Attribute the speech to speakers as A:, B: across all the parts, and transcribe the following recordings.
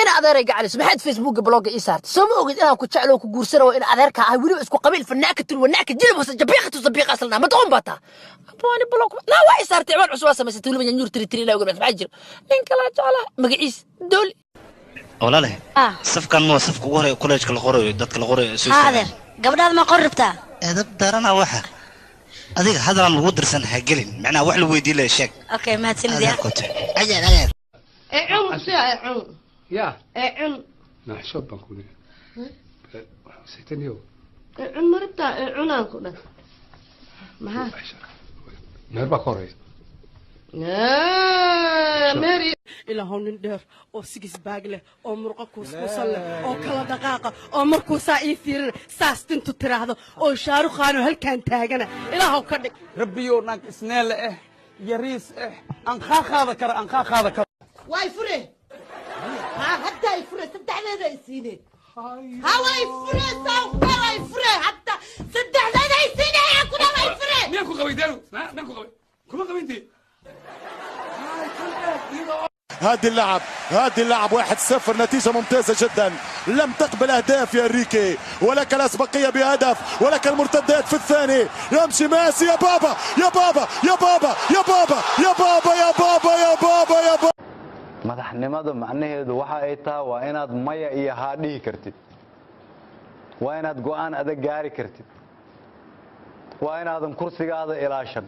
A: ina adeerayga calis maxaad facebookga blogga ii saartay soo ma ogid inaan ku jeclo ku guursanayo in adeerka ah weliba isku qabiil fanaakatul wanaaka jilib hoose jabiiqatu sabiiqa asalna ma doon bata abani blog la waa ii saartay ciwaan cusub samaysay weliba nyuur tiri la ogaad maxaa jiro ninka la jecla magaciis dool
B: walaalahay safkan ma safka ugu hore college-ka la qorayo dadka la qorayo soo
C: adeer gabadhaad ma qorribtaa
B: edab darana waxa adiga hadal lagu dirsan ha gelin macna wax la weydiin la sheeg
C: okay ma hadsanidii
B: ajeer
D: يا نحشب بنكون سيتنيو
E: مربتا عناكو ده ما
D: نربا كوري
E: ماري
F: إلى هون ندير أو سيجس باجله أو مرقكوس مصلى أو كلا دقاقة أو مركوسا يثير ساستن تتراهذا أو شاروخان وهل كان تاجنا إلى هون كذا
G: ربي يورنك سنال يريس أنخاخ هذا كر أنخاخ هذا كر
E: واي فري ها حتى يفري صدق على رئيسيني ها واي فري سوق واي فري حتى صدق على رئيسيني يا كنا واي فري
D: مينكو قوي دارو مينكو قوي كم قوي انت
H: هذه اللعب 1-0 نتيجة ممتازة جدا لم تقبل أهداف يا ريكي ولك الأسبقية بهدف ولك المرتدات في الثاني يمشي ماسي يا بابا يا بابا يا بابا يا بابا يا بابا يا بابا يا بابا يا بابا
I: madaxnimadu macnaheedu waxa ay tahay waa inaad maya iyo haa dhihi kartid waa inaad go'aan adag gaari kartid waa inaadan kursigaada ilaashan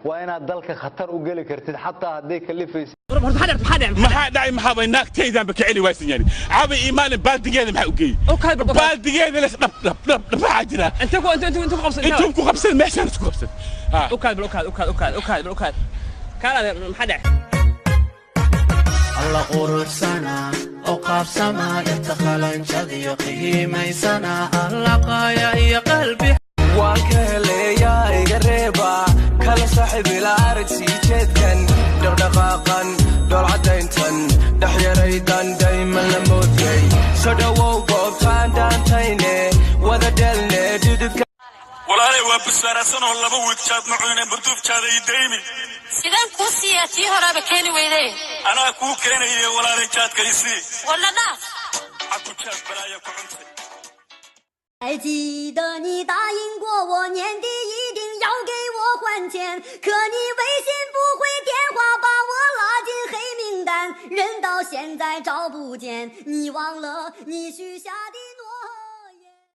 I: waa inaad dalka khatar u geli kartid xataa haddii kalifaysid
D: maxaa dhacay maxaa bay naagtaydan baka celi waysan yani caabi iimaan baaldigeeda maxaa u geeyay baaldigeeda la dhab jira inta ku qabsan meeshaan isku qabsan
F: أوكاد كان محد
J: الله قروح سنة أوقاف سما يتخلن شذي قيمي سنة الله قايا يا قلبي
K: وكلي يا قريبة كلا صاحب العرض سيجتكن دقاقا دول عدينتن دحيا ريدان دايما لموتي سدوا وقوبتان دانتيني وذا دلني دودك
D: والله وبسارة سنة والله بوك شاد معوني بردوف شاد يديمي
C: sidaan ku siyaasii horaba keeni weydee
D: anaa ku keenay walaalay jaad kaysi
C: wala naas
D: aku jaad balaya ku cuntay
L: 还记得你答应过我年底一定要给我还钱，可你微信不回电话把我拉进黑名单，人到现在找不见，你忘了你许下的